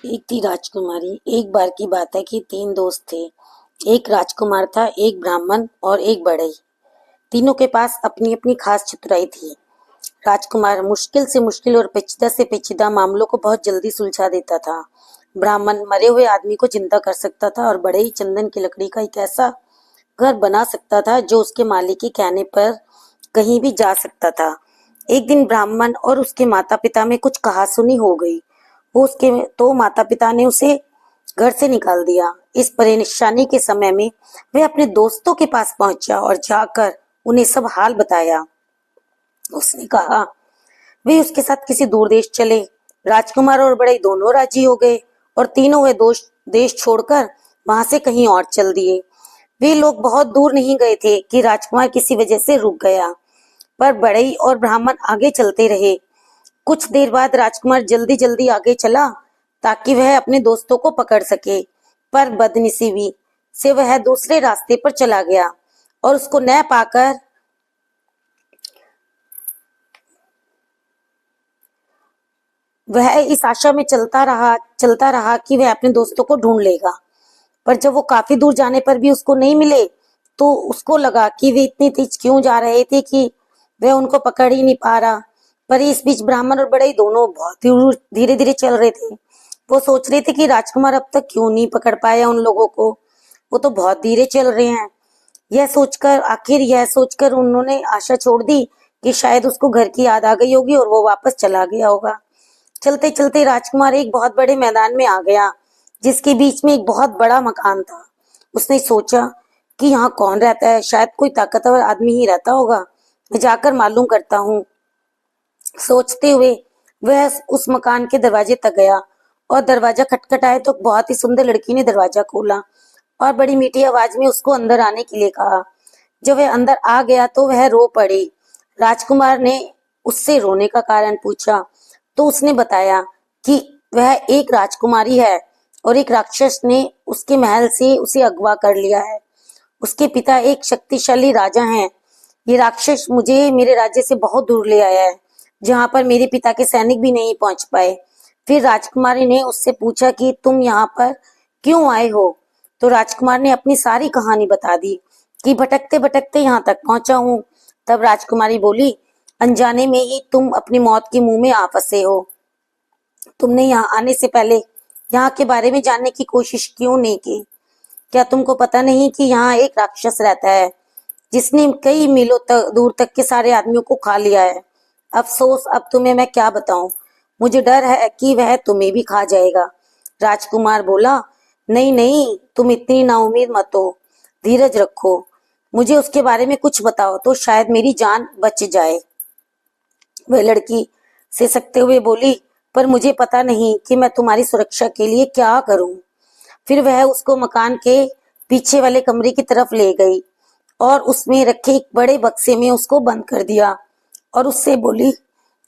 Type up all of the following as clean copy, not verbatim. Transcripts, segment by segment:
एक थी राजकुमारी। एक बार की बात है कि तीन दोस्त थे। एक राजकुमार था, एक ब्राह्मण और एक बढ़ई। तीनों के पास अपनी अपनी खास चतुराई थी। राजकुमार मुश्किल से मुश्किल और पेचीदा से पेचीदा मामलों को बहुत जल्दी सुलझा देता था। ब्राह्मण मरे हुए आदमी को जिंदा कर सकता था और बढ़ई चंदन की लकड़ी का एक ऐसा घर बना सकता था जो उसके मालिक के कहने पर कहीं भी जा सकता था। एक दिन ब्राह्मण और उसके माता पिता में कुछ कहासुनी हो गई। वो उसके तो माता पिता ने उसे घर से निकाल दिया। इस परेशानी के समय में वह अपने दोस्तों के पास पहुंचा और जाकर उन्हें सब हाल बताया। उसने कहा वे उसके साथ किसी दूर देश चले। राजकुमार और बड़े दोनों राजी हो गए और तीनों वे दोस्त देश छोड़कर वहां से कहीं और चल दिए। वे लोग बहुत दूर नहीं गए थे कि राजकुमार किसी वजह से रुक गया, पर बढ़ई और ब्राह्मण आगे चलते रहे। कुछ देर बाद राजकुमार जल्दी जल्दी आगे चला ताकि वह अपने दोस्तों को पकड़ सके, पर बदनसीबी से वह दूसरे रास्ते पर चला गया और उसको न पाकर वह इस आशा में चलता रहा कि वह अपने दोस्तों को ढूंढ लेगा। पर जब वो काफी दूर जाने पर भी उसको नहीं मिले तो उसको लगा कि वे इतनी तेज क्यों जा रहे थे कि वह उनको पकड़ ही नहीं पा रहा। पर इस बीच ब्राह्मण और बढ़ई दोनों बहुत धीरे धीरे चल रहे थे। वो सोच रहे थे कि राजकुमार अब तक क्यों नहीं पकड़ पाया उन लोगों को, वो तो बहुत धीरे चल रहे हैं। यह सोचकर उन्होंने आशा छोड़ दी कि शायद उसको घर की याद आ गई होगी और वो वापस चला गया होगा। चलते चलते राजकुमार एक बहुत बड़े मैदान में आ गया जिसके बीच में एक बहुत बड़ा मकान था। उसने सोचा कि यहाँ कौन रहता है, शायद कोई ताकतवर आदमी ही रहता होगा, मैं जाकर मालूम करता हूँ। सोचते हुए वह उस मकान के दरवाजे तक गया और दरवाजा खटखटाया तो बहुत ही सुंदर लड़की ने दरवाजा खोला और बड़ी मीठी आवाज में उसको अंदर आने के लिए कहा। जब वह अंदर आ गया तो वह रो पड़ी। राजकुमार ने उससे रोने का कारण पूछा तो उसने बताया कि वह एक राजकुमारी है और एक राक्षस ने उसके महल से उसे अगवा कर लिया है। उसके पिता एक शक्तिशाली राजा हैं। ये राक्षस मुझे मेरे राज्य से बहुत दूर ले आया है, जहाँ पर मेरे पिता के सैनिक भी नहीं पहुंच पाए। फिर राजकुमारी ने उससे पूछा कि तुम यहाँ पर क्यों आए हो। तो राजकुमार ने अपनी सारी कहानी बता दी कि भटकते भटकते यहाँ तक पहुंचा हूँ। तब राजकुमारी बोली, अनजाने में ही तुम अपनी मौत के मुंह में आ फंसे हो। तुमने यहाँ आने से पहले यहाँ के बारे में जानने की कोशिश क्यों नहीं की? क्या तुमको पता नहीं कि यहाँ एक राक्षस रहता है जिसने कई मीलों तक दूर तक के सारे आदमियों को खा लिया है? अफसोस, अब तुम्हें मैं क्या बताऊं, मुझे डर है कि वह तुम्हें भी खा जाएगा। राजकुमार बोला, नहीं नहीं, तुम इतनी नाउम्मीद मत हो, धीरज रखो, मुझे उसके बारे में कुछ बताओ तो शायद मेरी जान बच जाए। वह लड़की सिसकते हुए बोली, पर मुझे पता नहीं कि मैं तुम्हारी सुरक्षा के लिए क्या करूं। फिर वह उसको मकान के पीछे वाले कमरे की तरफ ले गई और उसमें रखे एक बड़े बक्से में उसको बंद कर दिया और उससे बोली,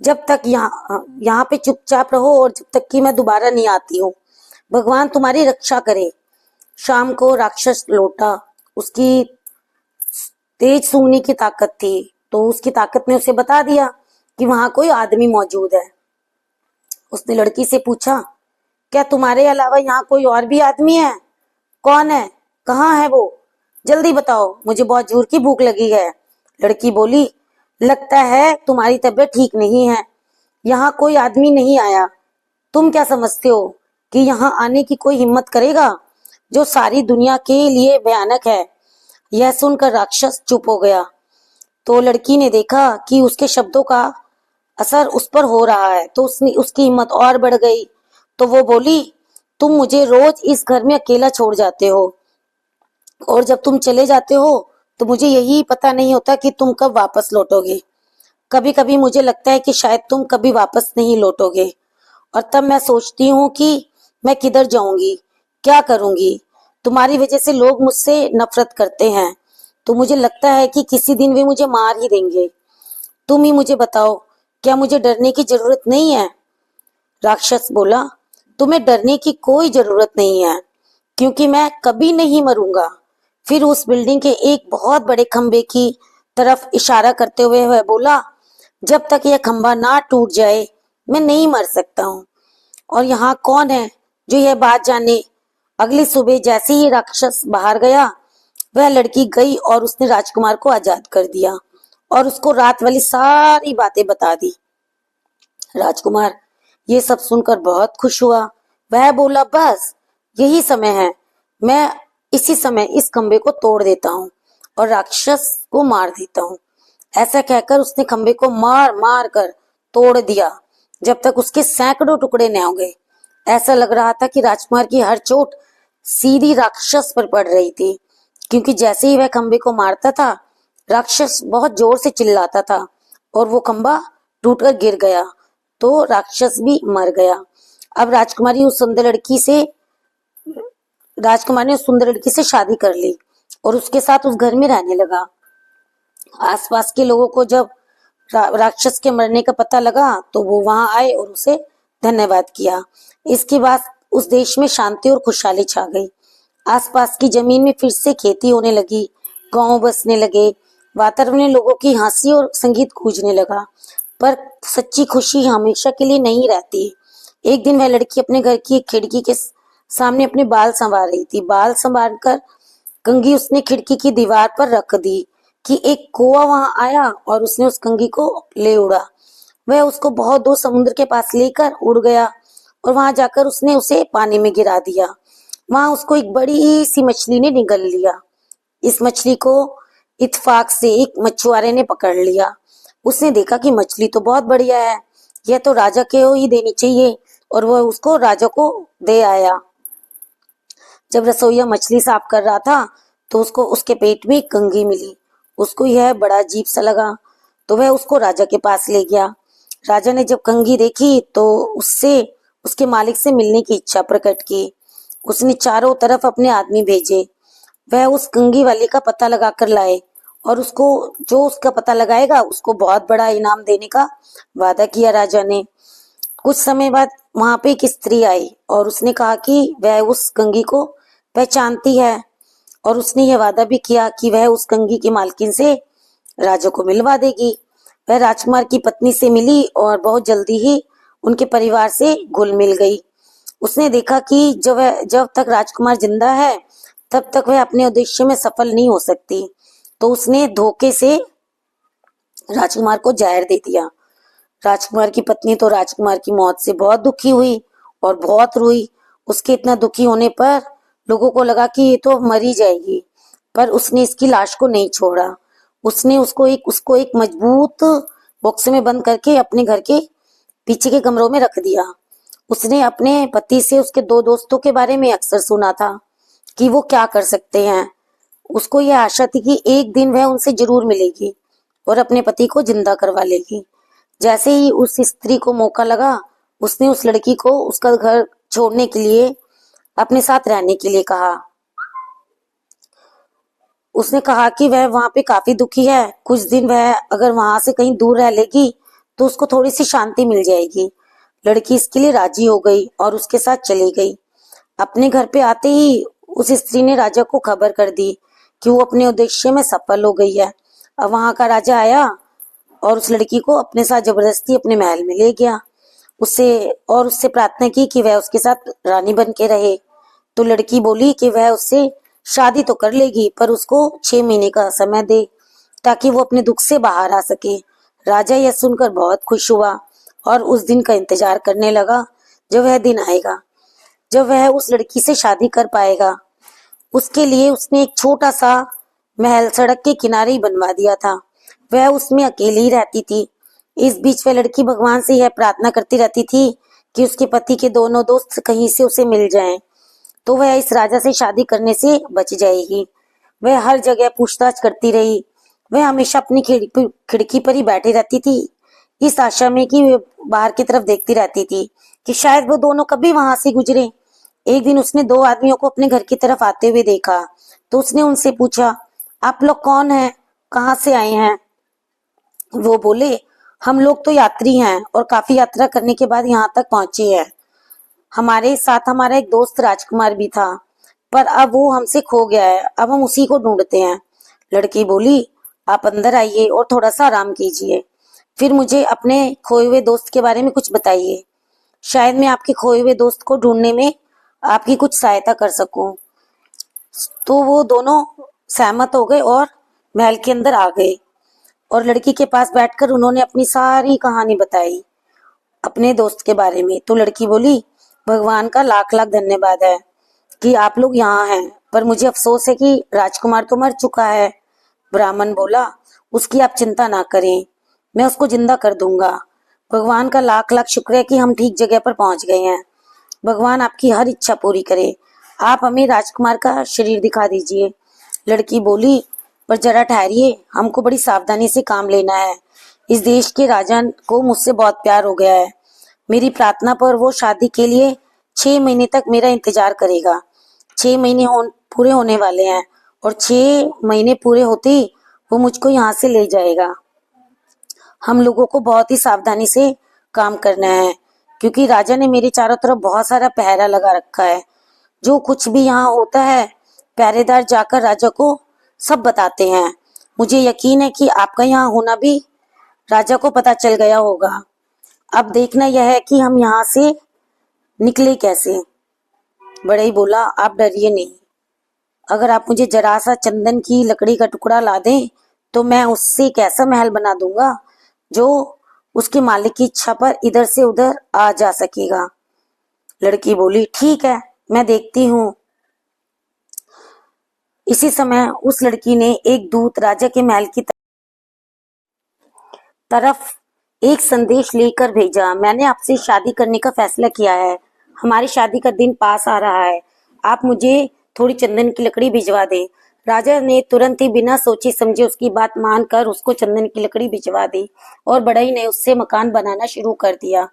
जब तक यहाँ पे चुपचाप रहो और जब तक कि मैं दोबारा नहीं आती हूँ। भगवान तुम्हारी रक्षा करे। शाम को राक्षस लौटा। उसकी तेज सूंघने की ताकत थी, तो उसकी ताकत ने उसे बता दिया कि वहां कोई आदमी मौजूद है। उसने लड़की से पूछा, क्या तुम्हारे अलावा यहाँ कोई और भी आदमी है? कौन है? कहाँ है वो? जल्दी बताओ, मुझे बहुत जोर की भूख लगी है। लड़की बोली, लगता है तुम्हारी तबीयत ठीक नहीं है, यहाँ कोई आदमी नहीं आया। तुम क्या समझते हो कि यहाँ आने की कोई हिम्मत करेगा जो सारी दुनिया के लिए भयानक है? यह सुनकर राक्षस चुप हो गया। तो लड़की ने देखा कि उसके शब्दों का असर उस पर हो रहा है, तो उसकी हिम्मत और बढ़ गई। तो वो बोली, तुम मुझे रोज इस घर में अकेला छोड़ जाते हो और जब तुम चले जाते हो तो मुझे यही पता नहीं होता कि तुम कब वापस लौटोगे। कभी कभी मुझे लगता है कि शायद तुम कभी वापस नहीं लौटोगे और तब मैं सोचती हूँ कि मैं किधर जाऊंगी, क्या करूंगी। तुम्हारी वजह से लोग मुझसे नफरत करते हैं, तो मुझे लगता है कि किसी दिन वे मुझे मार ही देंगे। तुम ही मुझे बताओ, क्या मुझे डरने की जरूरत नहीं है? राक्षस बोला, तुम्हें डरने की कोई जरूरत नहीं है, क्योंकि मैं कभी नहीं मरूंगा। फिर उस बिल्डिंग के एक बहुत बड़े खंबे की तरफ इशारा करते हुए वह बोला, जब तक यह खंबा ना टूट जाए मैं नहीं मर सकता हूँ। और यहाँ कौन है जो यह बात जाने। अगली सुबह जैसे ही राक्षस बाहर गया, वह लड़की गई और उसने राजकुमार को आजाद कर दिया और उसको रात वाली सारी बातें बता दी। राजकुमार ये सब सुनकर बहुत खुश हुआ। वह बोला, बस यही समय है, मैं इसी समय इस खंबे को तोड़ देता हूँ और राक्षस को मार देता हूँ। ऐसा कहकर उसने खंबे को मार मार कर तोड़ दिया जब तक उसके सैकड़ों टुकड़े न हो गए। ऐसा लग रहा था कि राजकुमार की हर चोट सीधी राक्षस पर पड़ रही थी, क्योंकि जैसे ही वह खंबे को मारता था, राक्षस बहुत जोर से चिल्लाता था और वो खंबा टूटकर गिर गया, तो राक्षस भी मर गया। अब राजकुमार ने उस सुंदर लड़की से शादी कर ली और उसके साथ उस घर में रहने लगा। आसपास के लोगों को जब राक्षस के मरने का पता लगा तो वो वहां आए और उसे धन्यवाद किया। इसके बाद उस देश में शांति और खुशहाली छा गई। आसपास की जमीन में फिर से खेती होने लगी, गांव बसने लगे, वातावरण में लोगों की हंसी और संगीत गूंजने लगा। पर सच्ची खुशी हमेशा के लिए नहीं रहती। एक दिन वह लड़की अपने घर की एक खिड़की के सामने अपने बाल संवार रही थी। बाल संवार कर कंघी उसने खिड़की की दीवार पर रख दी कि एक कौवा वहां आया और उसने उस कंघी को ले उड़ा। वह उसको बहुत दूर समुद्र के पास लेकर उड़ गया और वहां जाकर उसने उसे पानी में गिरा दिया। वहां उसको एक बड़ी सी मछली ने निगल लिया। इस मछली को इत्तेफाक से एक मछुआरे ने पकड़ लिया। उसने देखा कि मछली तो बहुत बढ़िया है, यह तो राजा के ही देनी चाहिए, और वह उसको राजा को दे आया। जब रसोइया मछली साफ कर रहा था तो उसको उसके पेट में एक कंघी मिली। उसको यह बड़ा अजीब सा लगा, तो वह उसको राजा के पास ले गया। राजा ने जब कंघी देखी तो उससे उसके मालिक से मिलने की इच्छा प्रकट की। उसने चारों तरफ अपने आदमी भेजे। वह उस कंघी वाले का पता लगा कर लाए और उसको जो उसका पता लगाएगा उसको बहुत बड़ा इनाम देने का वादा किया राजा ने। कुछ समय बाद वहां पे एक स्त्री आई और उसने कहा कि वह उस कंघी को पहचानती है, और उसने यह वादा भी किया कि वह उस कंघी की मालकिन से राजा को मिलवा देगी। वह राजकुमार की पत्नी से मिली और बहुत जल्दी ही उनके परिवार से घुल मिल गई। उसने देखा कि जब तक राजकुमार जिंदा है तब तक वह अपने उद्देश्य में सफल नहीं हो सकती, तो उसने धोखे से राजकुमार को जहर दे दिया। राजकुमार की पत्नी तो राजकुमार की मौत से बहुत दुखी हुई और बहुत रोई। उसके इतना दुखी होने पर लोगों को लगा कि ये तो मर ही जाएगी, पर उसने इसकी लाश को नहीं छोड़ा। उसने उसको एक मजबूत बॉक्स में बंद करके अपने घर के पीछे के कमरों में रख दिया। उसने अपने पति से उसके दो दोस्तों के बारे में अक्सर सुना था कि वो क्या कर सकते हैं। उसको यह आशा थी कि एक दिन वह उनसे जरूर मिलेगी और अपने पति को जिंदा करवा लेगी। जैसे ही उस स्त्री को मौका लगा, उसने उस लड़की को उसका घर छोड़ने के लिए अपने साथ रहने के लिए कहा। उसने कहा कि वह वहां पे काफी दुखी है, कुछ दिन वह अगर वहां से कहीं दूर रह लेगी तो उसको थोड़ी सी शांति मिल जाएगी। लड़की इसके लिए राजी हो गई और उसके साथ चली गई। अपने घर पे आते ही उस स्त्री ने राजा को खबर कर दी कि वो अपने उद्देश्य में सफल हो गई है। अब वहां का राजा आया और उस लड़की को अपने साथ जबरदस्ती अपने महल में ले गया। उससे प्रार्थना की कि वह उसके साथ रानी बन के रहे। तो लड़की बोली कि वह उससे शादी तो कर लेगी, पर उसको 6 महीने का समय दे ताकि वो अपने दुख से बाहर आ सके। राजा यह सुनकर बहुत खुश हुआ और उस दिन का इंतजार करने लगा जब वह दिन आएगा जब वह उस लड़की से शादी कर पाएगा। उसके लिए उसने एक छोटा सा महल सड़क के किनारे ही बनवा दिया था। वह उसमें अकेली ही रहती थी। इस बीच वह लड़की भगवान से यह प्रार्थना करती रहती थी कि उसके पति के दोनों दोस्त कहीं से उसे मिल जाएं, तो वह इस राजा से शादी करने से बच जाएगी। वह हर जगह पूछताछ करती रही। वह हमेशा अपनी खिड़की पर ही बैठी रहती थी, इस आशा में कि वे बाहर की तरफ देखती रहती थी कि शायद वो दोनों कभी वहां से गुजरे। एक दिन उसने 2 आदमियों को अपने घर की तरफ आते हुए देखा, तो उसने उनसे पूछा, आप लोग कौन हैं, कहाँ से आए हैं? वो बोले, हम लोग तो यात्री हैं और काफी यात्रा करने के बाद यहाँ तक पहुंचे हैं। हमारे साथ हमारा एक दोस्त राजकुमार भी था, पर अब वो हमसे खो गया है, अब हम उसी को ढूंढते हैं। लड़की बोली, आप अंदर आइए और थोड़ा सा आराम कीजिए, फिर मुझे अपने खोए हुए दोस्त के बारे में कुछ बताइए। शायद मैं आपके खोए हुए दोस्त को ढूंढने में आपकी कुछ सहायता कर सकूं। तो वो दोनों सहमत हो गए और महल के अंदर आ गए और लड़की के पास बैठकर उन्होंने अपनी सारी कहानी बताई अपने दोस्त के बारे में। तो लड़की बोली, भगवान का लाख लाख धन्यवाद है कि आप लोग यहाँ हैं, पर मुझे अफसोस है कि राजकुमार तो मर चुका है। ब्राह्मण बोला, उसकी आप चिंता ना करें, मैं उसको जिंदा कर दूंगा। भगवान का लाख लाख शुक्र है कि हम ठीक जगह पर पहुंच गए हैं। भगवान आपकी हर इच्छा पूरी करे। आप हमें राजकुमार का शरीर दिखा दीजिए। लड़की बोली, पर जरा ठहरिए, हमको बड़ी सावधानी से काम लेना है। इस देश के राजा को मुझसे बहुत प्यार हो गया है। मेरी प्रार्थना पर वो शादी के लिए 6 महीने तक मेरा इंतजार करेगा। 6 महीने पूरे होने वाले हैं और 6 महीने पूरे होते ही वो मुझको यहाँ से ले जाएगा। हम लोगों को बहुत ही सावधानी से काम करना है, क्योंकि राजा ने मेरे चारों तरफ बहुत सारा पहरा लगा रखा है। जो कुछ भी यहाँ होता है, पहरेदार जाकर राजा को सब बताते हैं। मुझे यकीन है कि आपका यहाँ होना भी राजा को पता चल गया होगा। अब देखना यह है कि हम यहाँ से निकले कैसे। बढ़ई बोला, आप डरिए नहीं। अगर आप मुझे जरा सा चंदन की लकड़ी का टुकड़ा ला दें तो मैं उससे एक ऐसा महल बना दूंगा जो उसके मालिक की इच्छा पर इधर से उधर आ जा सकेगा। लड़की बोली, ठीक है, मैं देखती हूँ। इसी समय उस लड़की ने एक दूत राजा के महल की तरफ एक संदेश लेकर भेजा। मैंने आपसे शादी करने का फैसला किया है। हमारी शादी का दिन पास आ रहा है। आप मुझे थोड़ी चंदन की लकड़ी भिजवा दें। राजा ने तुरंत ही बिना सोचे समझे उसकी बात मानकर उसको चंदन की लकड़ी भिजवा दी और बढ़ई ने उससे मकान बनाना शुरू कर दिया।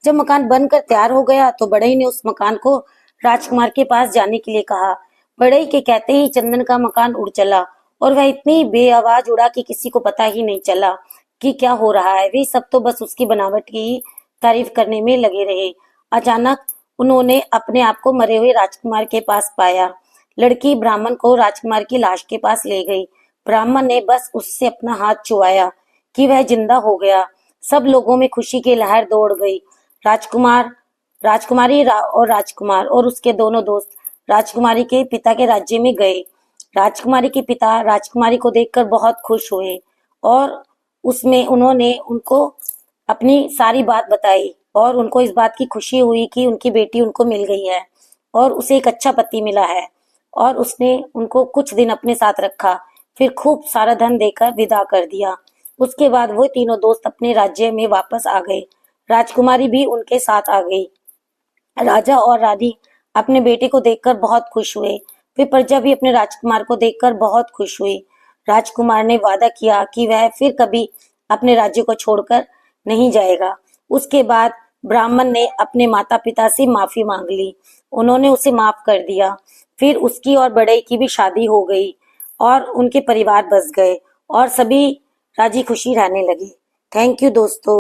जब मकान बनकर तैयार हो गया तो बढ़ई ने उस मकान को राजकुमार के पास जाने के लिए कहा। बढ़ई के कहते ही चंदन का मकान उड़ चला और वह इतनी बेआवाज उड़ा कि किसी को पता ही नहीं चला कि क्या हो रहा है। वे सब तो बस उसकी बनावट की तारीफ करने में लगे रहे। अचानक उन्होंने अपने आप को मरे हुए राजकुमार के पास पाया। लड़की ब्राह्मण को राजकुमार की लाश के पास ले गई। ब्राह्मण ने बस उससे अपना हाथ छुआया कि वह जिंदा हो गया। सब लोगों में खुशी की लहर दौड़ गई। राजकुमार, और राजकुमार और उसके दोनों दोस्त राजकुमारी के पिता के राज्य में गए। राजकुमारी के पिता राजकुमारी को देखकर बहुत खुश हुए और उसमें उन्होंने उनको अपनी सारी बात बताई और उनको इस बात की खुशी हुई कि उनकी बेटी उनको मिल गई है और उसे एक अच्छा पति मिला है। और उसने उनको कुछ दिन अपने साथ रखा, फिर खूब सारा धन देकर विदा कर दिया। उसके बाद वो तीनों दोस्त अपने राज्य में वापस आ गए। राजकुमारी भी उनके साथ आ गई। राजा और रानी अपने बेटे को देखकर बहुत खुश हुए। फिर प्रजा भी अपने राजकुमार को देखकर बहुत खुश हुई। राजकुमार ने वादा किया कि वह फिर कभी अपने राज्य को छोड़कर नहीं जाएगा। उसके बाद ब्राह्मण ने अपने माता पिता से माफी मांग ली। उन्होंने उसे माफ कर दिया। फिर उसकी और बड़े की भी शादी हो गई और उनके परिवार बस गए और सभी राजी खुशी रहने लगे। थैंक यू दोस्तों।